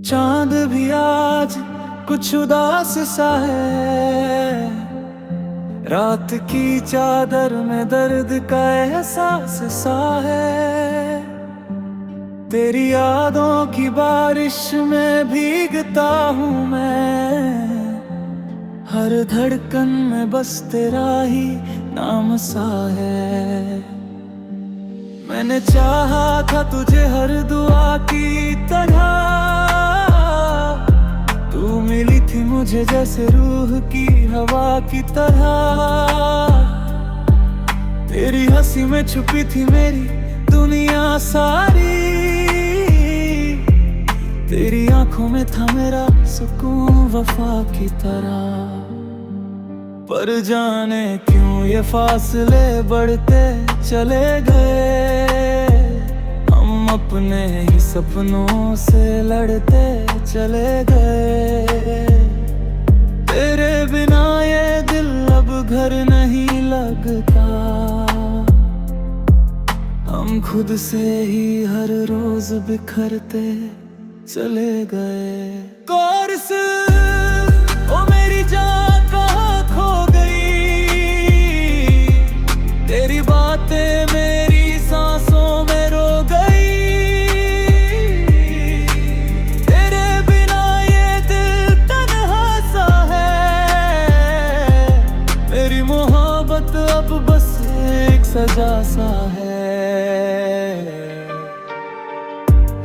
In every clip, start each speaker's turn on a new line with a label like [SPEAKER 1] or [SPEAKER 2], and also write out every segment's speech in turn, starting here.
[SPEAKER 1] चांद भी आज कुछ उदास सा है, रात की चादर में दर्द का एहसास सा है। तेरी यादों की बारिश में भीगता हूँ मैं, हर धड़कन में बस तेरा ही नाम सा है। मैंने चाहा था तुझे हर दुआ की तरह, तू मिली थी मुझे जैसे रूह की हवा की तरह। तेरी हंसी में छुपी थी मेरी दुनिया सारी, तेरी आंखों में था मेरा सुकून वफा की तरह। पर जाने क्यों ये फासले बढ़ते चले गए, हम अपने ही सपनों से लड़ते चले गए। तेरे बिना ये दिल अब घर नहीं लगता, हम खुद से ही हर रोज बिखरते चले गए। कोर्स ओ मेरी जान कहाँ खो गई, तेरी बातें मेरी सांसों में रो गई। तेरे बिना ये दिल तन्हा सा है, मेरी मोहब्बत अब बस एक सजा सा है।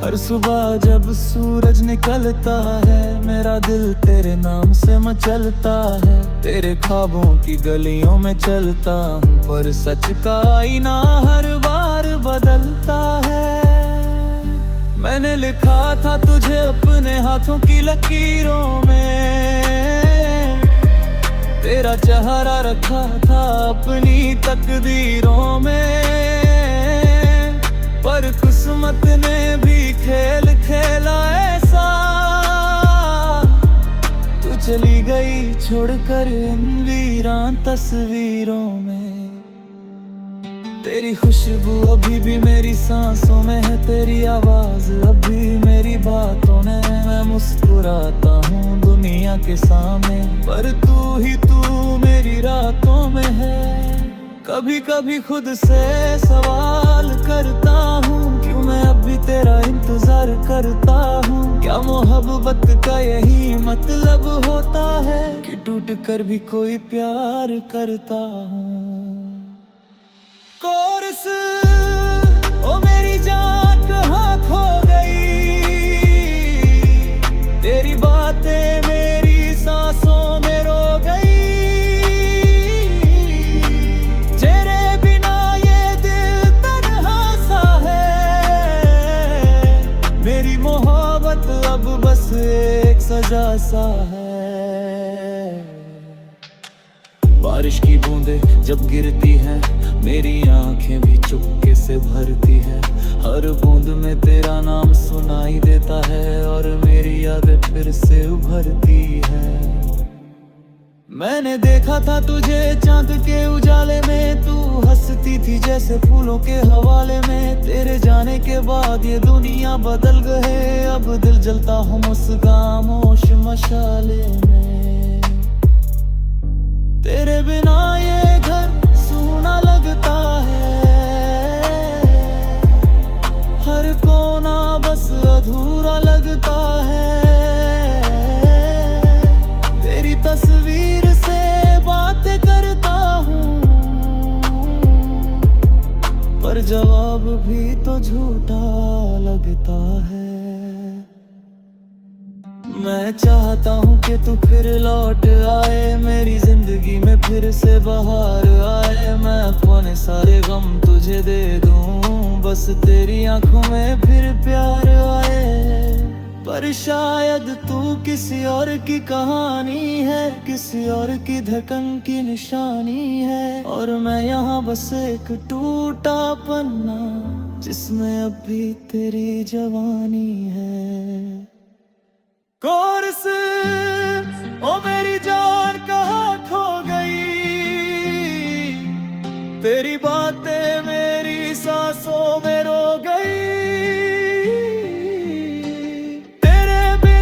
[SPEAKER 1] हर सुबह जब सूरज निकलता है, मेरा दिल तेरे नाम से मचलता है। तेरे ख्वाबों की गलियों में चलता हूँ, पर सच का आईना हर बार बदलता है। मैंने लिखा था तुझे अपने हाथों की लकीरों में, तेरा चेहरा रखा था अपनी तकदीरों में। पर किस्मत ने भी खेल खेला ऐसा, तू चली गई छोड़कर इन वीरान तस्वीरों में। तेरी खुशबू अभी भी मेरी सांसों में है, तेरी आवाज अभी मेरी बातों में। मैं मुस्कुराता हूँ दुनिया के सामने, पर तू मेरी रातों में है। कभी कभी खुद से सवाल करता हूँ, क्यों मैं अब भी तेरा इंतजार करता हूँ। क्या मोहब्बत का यही मतलब होता है, कि टूट कर भी कोई प्यार करता हूँ। कोर्स ओ मेरी जान कहाँ खो गई, तेरी बातें मेरी सांसों में रो गई। तेरे बिना ये दिल तन्हा सा है, मेरी मोहब्बत अब बस एक सजा सा है। बारिश की बूंदें जब गिरती हैं, मेरी आंखें भी चुपके से भरती है। हर बूंद में तेरा नाम सुनाई देता है, और मेरी यादें फिर से उभरती है। मैंने देखा था तुझे चांद के उजाले में, तू हंसती थी जैसे फूलों के हवाले में। तेरे जाने के बाद ये दुनिया बदल गए, अब दिल जलता हूँ उस खामोश मशाले में। तेरे बिना ये घर सूना लगता है, हर कोना बस अधूरा लगता है। तेरी तस्वीर से बातें करता हूँ, पर जवाब भी तो झूठा लगता है। मैं चाहता हूँ कि तू फिर लौट आए, मेरी जिंदगी में फिर से बहार आए। मैं अपने सारे गम तुझे दे दूँ, बस तेरी आंखों में फिर प्यार आए। पर शायद तू किसी और की कहानी है, किसी और की धड़कन की निशानी है। और मैं यहाँ बस एक टूटा पन्ना, जिसमें अब भी तेरी जवानी है। कोर्स ओ मेरी जान कहाँ खो गई, तेरी बातें मेरी सांसों में रो गई। तेरे बिना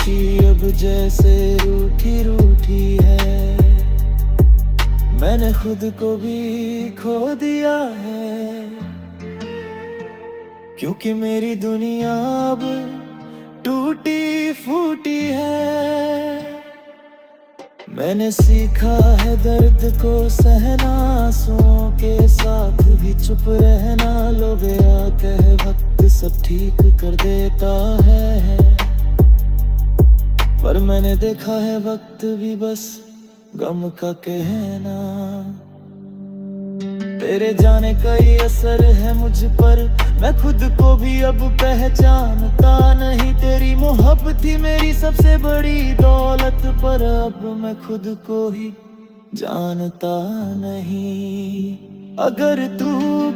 [SPEAKER 1] खुशी अब जैसे रूठी रूठी है। मैंने खुद को भी खो दिया है, क्योंकि मेरी दुनिया अब टूटी फूटी है। मैंने सीखा है दर्द को सहना, आंसुओं के साथ भी चुप रहना। लोग या कहे वक्त सब ठीक कर देता है, पर मैंने देखा है वक्त भी बस गम का कहना। तेरे जाने का ये असर है मुझ पर, मैं खुद को भी अब पहचानता नहीं। तेरी मोहब्बत थी मेरी सबसे बड़ी दौलत, पर अब मैं खुद को ही जानता नहीं। अगर तू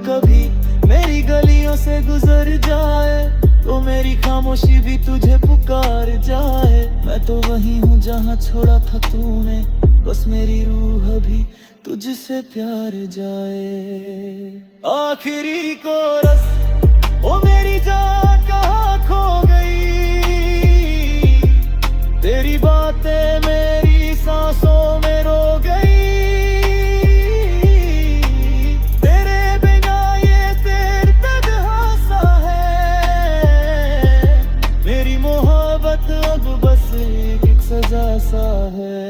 [SPEAKER 1] कभी मेरी गलियों से गुजर जाए, तो मेरी खामोशी भी तुझे पुकार जाए। मैं तो वही हूँ जहाँ छोड़ा था तूने, बस मेरी रूह अभी तुझसे प्यार जाए। आखिरी कोरस, ओ मेरी जान कहाँ खो गई। तेरी बातें मेरी सांसों में रो गई। तेरे बिना ये तेरे तन्हा सा है। मेरी मोहब्बत अब बस एक सजा सा है।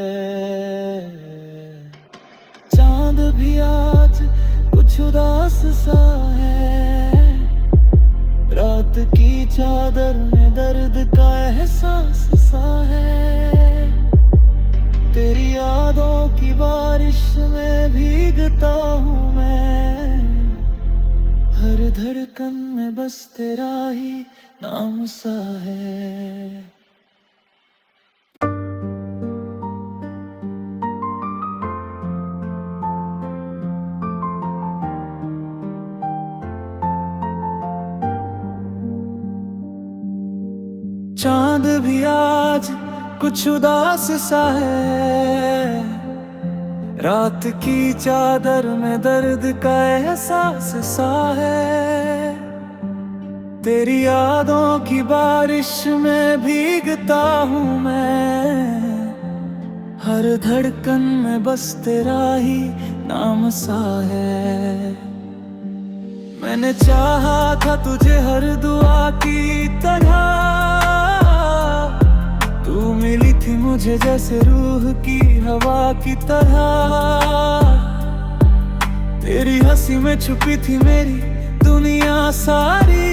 [SPEAKER 1] चांद भी आज कुछ उदास सा है। रात की चादर में दर्द का एहसास सा है। तेरी यादों की बारिश में भीगता हूँ मैं। हर धड़कन में बस तेरा ही नाम सा है। चांद भी आज कुछ उदास सा है। रात की चादर में दर्द का एहसास सा है। तेरी यादों की बारिश में भीगता हूँ मैं। हर धड़कन में बस तेरा ही नाम सा है। मैंने चाहा था तुझे हर दुआ की तरह, तू मिली थी मुझे जैसे रूह की हवा की तरह। तेरी हंसी में छुपी थी मेरी दुनिया सारी।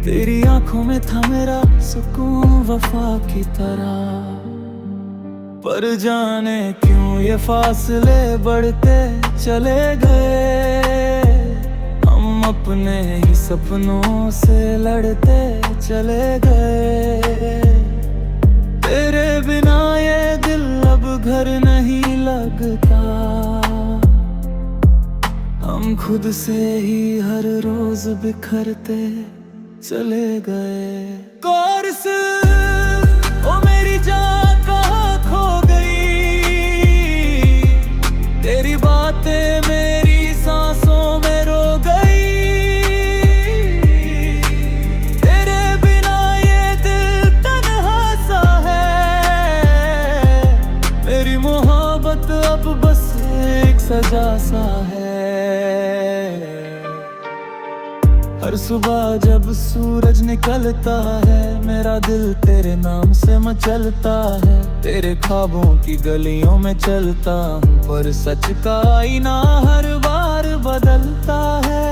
[SPEAKER 1] तेरी आंखों में था मेरा सुकून वफा की तरह। पर जाने क्यों ये फासले बढ़ते चले गए। हम अपने ही सपनों से लड़ते चले गए। तेरे बिना ये दिल अब घर नहीं लगता। हम खुद से ही हर रोज बिखरते चले गए। कोरस, ओ मेरी जान कहाँ खो गई। तेरी बातें मेरी सांसों में रो गई। तेरे बिना ये दिल तन्हा सा है। मेरी मोहब्बत अब बस एक सजा सा है। हर सुबह जब सूरज निकलता है, मेरा दिल तेरे नाम से मचलता है। तेरे ख्वाबों की गलियों में चलता हूँ, पर सच का आईना हर बार बदलता है।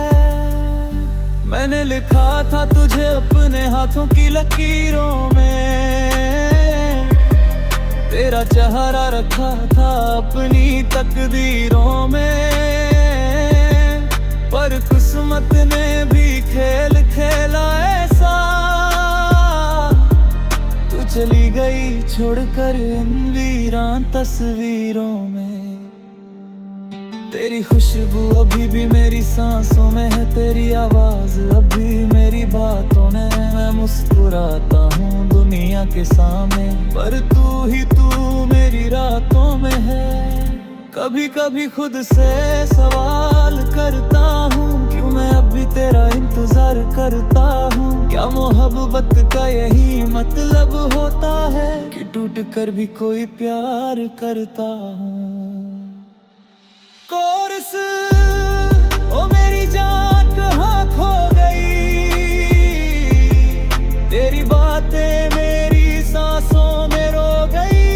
[SPEAKER 1] मैंने लिखा था तुझे अपने हाथों की लकीरों में। तेरा चेहरा रखा था अपनी तकदीरों में। पर किस्मत ने भी खेल खेला ऐसा। तू चली गई छोड़कर इन वीरान तस्वीरों में। तेरी खुशबू अभी भी मेरी सांसों में है। तेरी आवाज अभी मेरी बातों में। मैं मुस्कुराता हूँ दुनिया के सामने, पर तू ही तू मेरी रातों में है। कभी कभी खुद से सवाल करता हूँ, क्यों मैं अब भी तेरा इंतजार करता हूँ। क्या मोहब्बत मोहब्बत का यही मतलब होता है कि टूट कर भी कोई प्यार करता हूँ। कोरस ओ मेरी जान कहाँ खो गई, तेरी बातें मेरी सांसों में रो गई।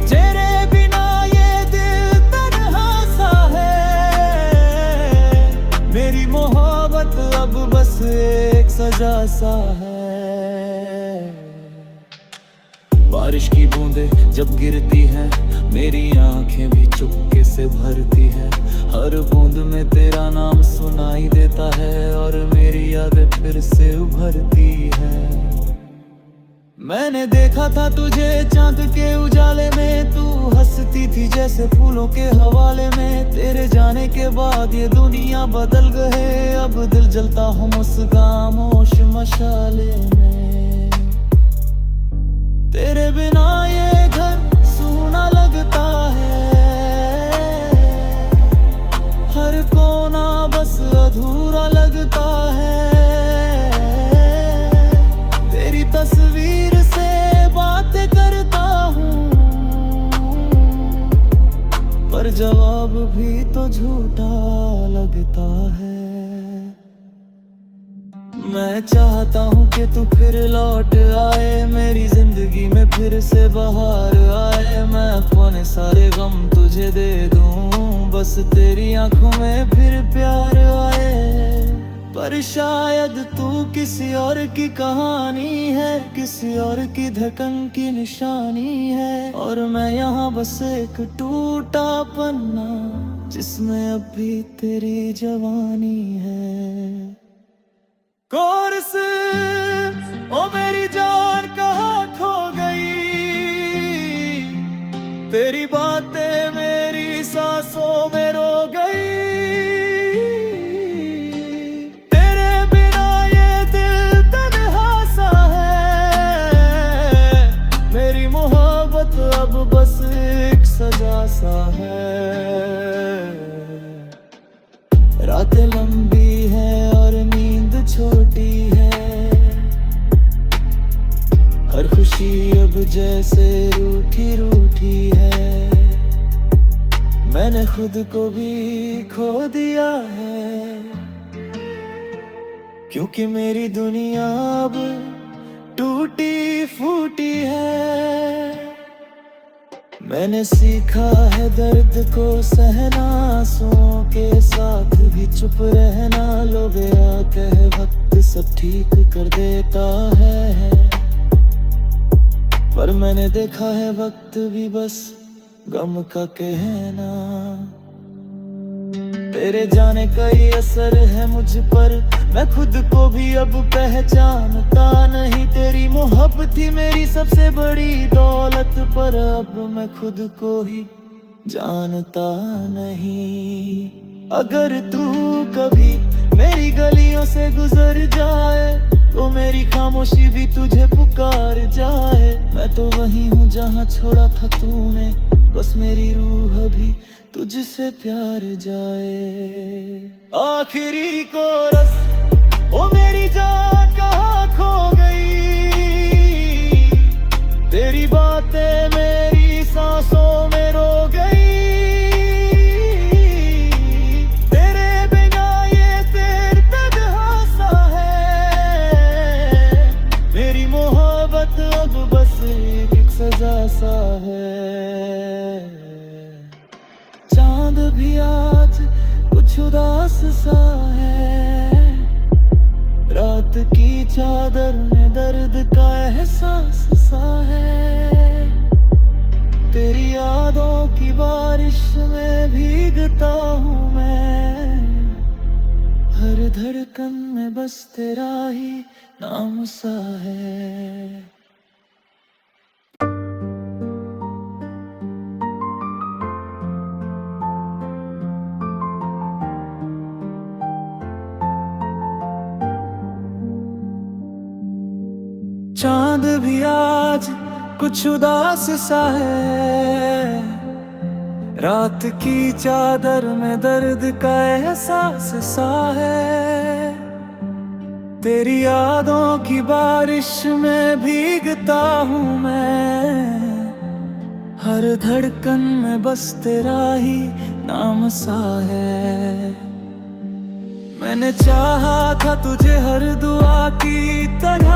[SPEAKER 1] तेरे बिना ये दिल तन्हा सा है, मेरी मोहब्बत अब बस एक सजा सा है। बारिश की बूंदें जब गिरती हैं, मेरी आंखें भी चुपके से भरती हैं। हर बूंद में तेरा नाम सुनाई देता है और मेरी यादें फिर से उभरती है। मैंने देखा था तुझे चांद के उजाले में, तू हंसती थी जैसे फूलों के हवाले में। तेरे जाने के बाद ये दुनिया बदल गए, अब दिल जलता हूँ उस खामोश मशाले में। तेरे बिना ये घर सूना लगता है, हर कोना बस अधूरा लगता है। तेरी तस्वीर से बातें करता हूँ, पर जवाब भी तो झूठा लगता है। मैं चाहता हूँ कि तू फिर लौट आए, मेरी जिंदगी में फिर से बहार आए। मैं अपने सारे गम तुझे दे दूँ, बस तेरी आंखों में फिर प्यार आए। पर शायद तू किसी और की कहानी है, किसी और की धड़कन की निशानी है, और मैं यहाँ बस एक टूटा पन्ना जिसमें अब भी तेरी जवानी है। कोरस ओ मेरी जान कहाँ खो गई, तेरी बातें मेरी सांसों में रो गई। तेरे बिना ये दिल तन्हा सा है, मेरी मोहब्बत अब बस एक सजा सा है। रातें लंबी है और नींद छोटी है, हर खुशी अब जैसे रूठी रूठी है। मैंने खुद को भी खो दिया है, क्योंकि मेरी दुनिया अब टूटी फूटी है। मैंने सीखा है दर्द को सहना, आंसुओं के साथ भी चुप रहना। लो गया कह वक्त सब ठीक कर देता है, पर मैंने देखा है वक्त भी बस गम का कहना। तेरे जाने का ये असर है मुझ पर, मैं खुद को भी अब पहचानता नहीं। तेरी मोहब्बत थी मेरी सबसे बड़ी दौलत, पर अब मैं खुद को ही जानता नहीं। अगर तू कभी मेरी गलियों से गुजर जाए, तो मेरी खामोशी भी तुझे पुकार जाए। मैं तो वही हूँ जहाँ छोड़ा था तूने, बस मेरी रूह अभी तुझसे प्यार जाए। आखिरी कोरस ओ मेरी जान कहाँ खो गई, तेरी बातें मेरी सांसों में रो गई। तेरे बिना ये दिल तन्हा सा है, मेरी मोहब्बत अब बस एक सजा सा है। चांद भी आज कुछ उदास सा है, रात की चादर में दर्द का एहसास सा है। तेरी यादों की बारिश में भीगता हूँ मैं, हर धड़कन में बस तेरा ही नाम सा है। चांद भी आज कुछ उदास सा है, रात की चादर में दर्द का एहसास सा है। तेरी यादों की बारिश में भीगता हूँ मैं, हर धड़कन में बस तेरा ही नाम सा है। मैंने चाहा था तुझे हर दुआ की तरह,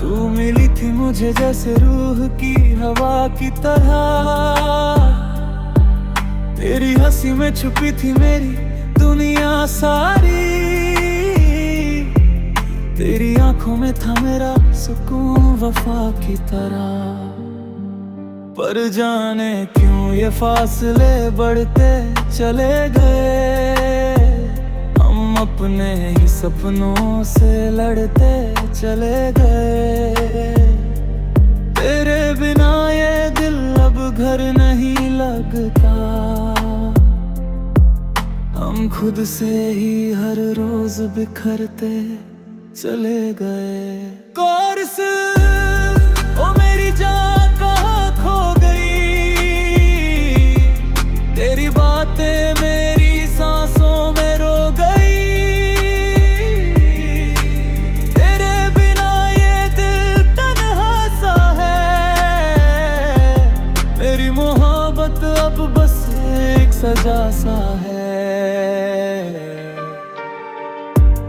[SPEAKER 1] तू मिली थी मुझे जैसे रूह की हवा की तरह। तेरी हंसी में छुपी थी मेरी दुनिया सारी, तेरी आंखों में था मेरा सुकून वफा की तरह। पर जाने क्यों ये फासले बढ़ते चले गए, हम अपने ही सपनों से लड़ते चले गए। तेरे बिना ये दिल अब घर नहीं लगता, हम खुद से ही हर रोज बिखरते चले गए। कोर्स ओ मेरी जान कहाँ खो गई, तेरी बातें मेरी सांसों में रो गई। तेरे बिना ये दिल तन्हा सा है, मेरी मोहब्बत अब बस एक सजा सा है।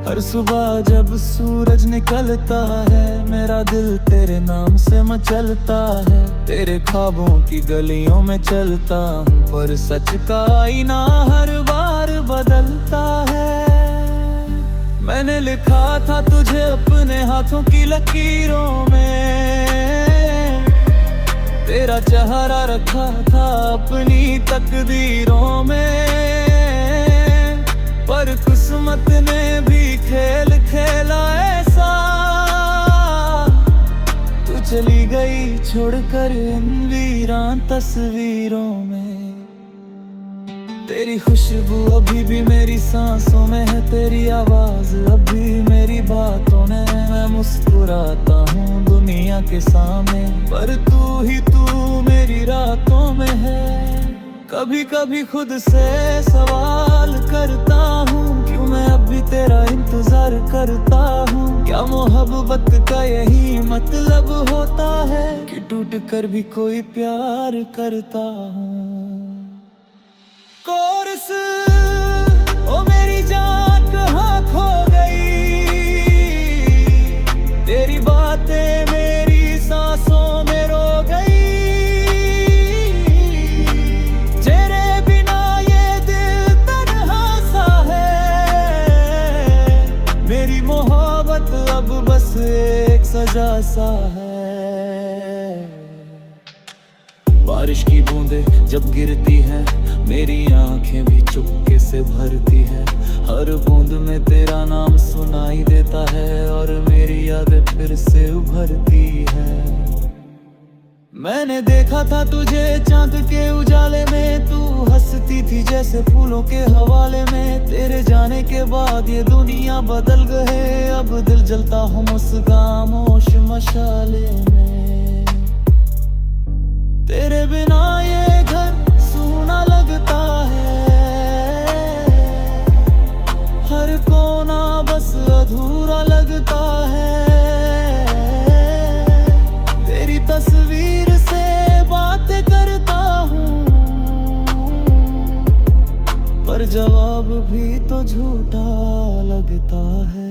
[SPEAKER 1] हर सुबह जब सूरज निकलता है, मेरा दिल तेरे नाम से मचलता है। तेरे ख्वाबों की गलियों में चलता हूँ, पर सच का आईना हर बार बदलता है। मैंने लिखा था तुझे अपने हाथों की लकीरों में, तेरा चेहरा रखा था अपनी तकदीरों में। पर किस्मत ने भी खेल खेला ऐसा, तू चली गई छोड़कर इन वीरान तस्वीरों में। तेरी खुशबू अभी भी मेरी सांसों में है, तेरी आवाज अभी मेरी बातों में। मैं मुस्कुराता हूँ दुनिया के सामने, पर तू ही तू मेरी रातों में है। कभी कभी खुद से सवाल करता हूँ, क्यों मैं अब भी तेरा इंतजार करता हूँ। क्या मोहब्बत का यही मतलब होता है, कि टूट कर भी कोई प्यार करता हूँ। कोर्स ओ मेरी जान कहाँ खो गई, तेरी बातें मेरी सांसों में रो गई। तेरे बिना ये दिल तन्हा सा है, मेरी मोहब्बत अब बस एक सजा सा है। बारिश की बूंदें जब गिरती हैं, मेरी आंखें भी चुपके से भरती है। हर बूंद में तेरा नाम सुनाई देता है, और मेरी यादें फिर से उभरती है। मैंने देखा था तुझे चांद के उजाले में, तू हंसती थी जैसे फूलों के हवाले में। तेरे जाने के बाद ये दुनिया बदल गए, अब दिल जलता हूँ उस खामोश मशाले में। तेरे बिना ये घर सूना लगता है, हर कोना बस अधूरा लगता है। तेरी तस्वीर से बातें करता हूँ, पर जवाब भी तो झूठा लगता है।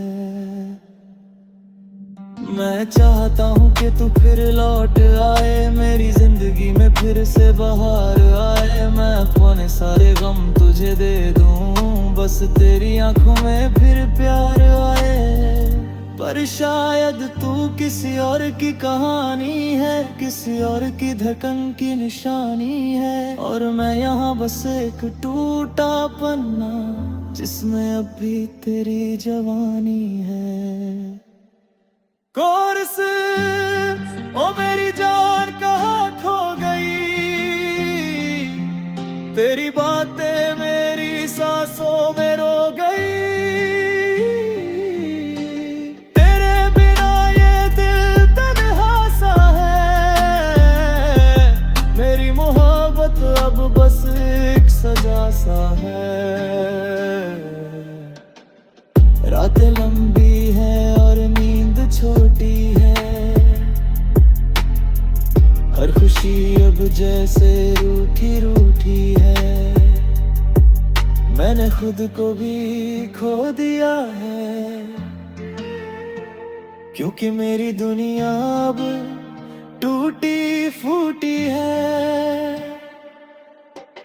[SPEAKER 1] मैं चाहता हूँ कि तू फिर लौट आए, मेरी जिंदगी में फिर से बहार आए। मैं अपने सारे गम तुझे दे दूँ, बस तेरी आंखों में फिर प्यार आए। पर शायद तू किसी और की कहानी है, किसी और की धड़कन की निशानी है। और मैं यहाँ बस एक टूटा पन्ना, जिसमें अभी तेरी जवानी है। कोर्स ओ मेरी जान कहाँ खो गई, तेरी बातें मेरी सांसों में रो गई। तेरे बिना ये दिल तन्हा सा है, मेरी मोहब्बत अब बस एक सजा सा है। अब जैसे रूठी रूठी है, मैंने खुद को भी खो दिया है, क्योंकि मेरी दुनिया अब टूटी फूटी है।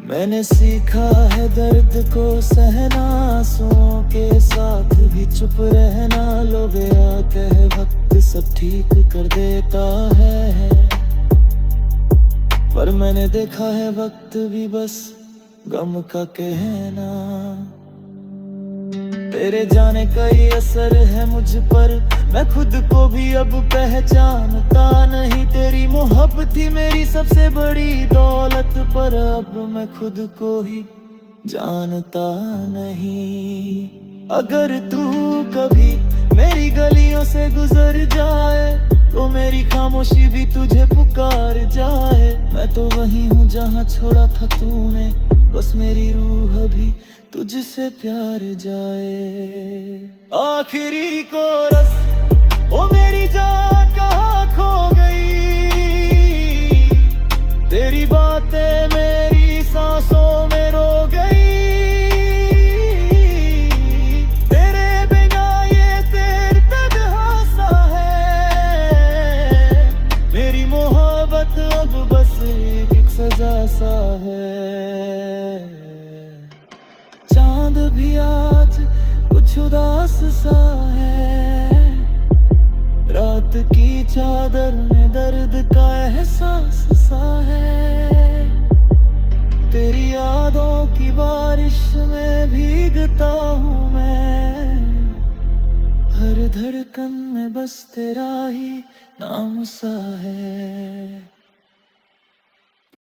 [SPEAKER 1] मैंने सीखा है दर्द को सहना, आंसुओं के साथ भी चुप रहना। लो गया कह वक्त सब ठीक कर देता है, पर मैंने देखा है वक्त भी बस गम का कहना। तेरे जाने का ये असर है मुझ पर, मैं खुद को भी अब पहचानता नहीं। तेरी मोहब्बत थी मेरी सबसे बड़ी दौलत, पर अब मैं खुद को ही जानता नहीं। अगर तू कभी मेरी गलियों से गुजर जाए, तो मेरी खामोशी भी तुझे पुकार जाए। मैं तो वही हूँ जहाँ छोड़ा था तूने, बस मेरी रूह अभी तुझसे प्यार जाए। आखिरी कोरस, ओ मेरी जान कहाँ खो गई, तेरी बातें मेरी सांसों में रो गई। तेरे बिना ये तेरे तन्हा सा है, मेरी मोहब्बत अब बस एक सजा सा है। चांद भी आज कुछ उदास सा है, रात की चादर में दर्द का एहसास सा है। तेरी यादों की बारिश में भीगता हूँ मैं, हर धड़कन में बस तेरा ही नाम सा है।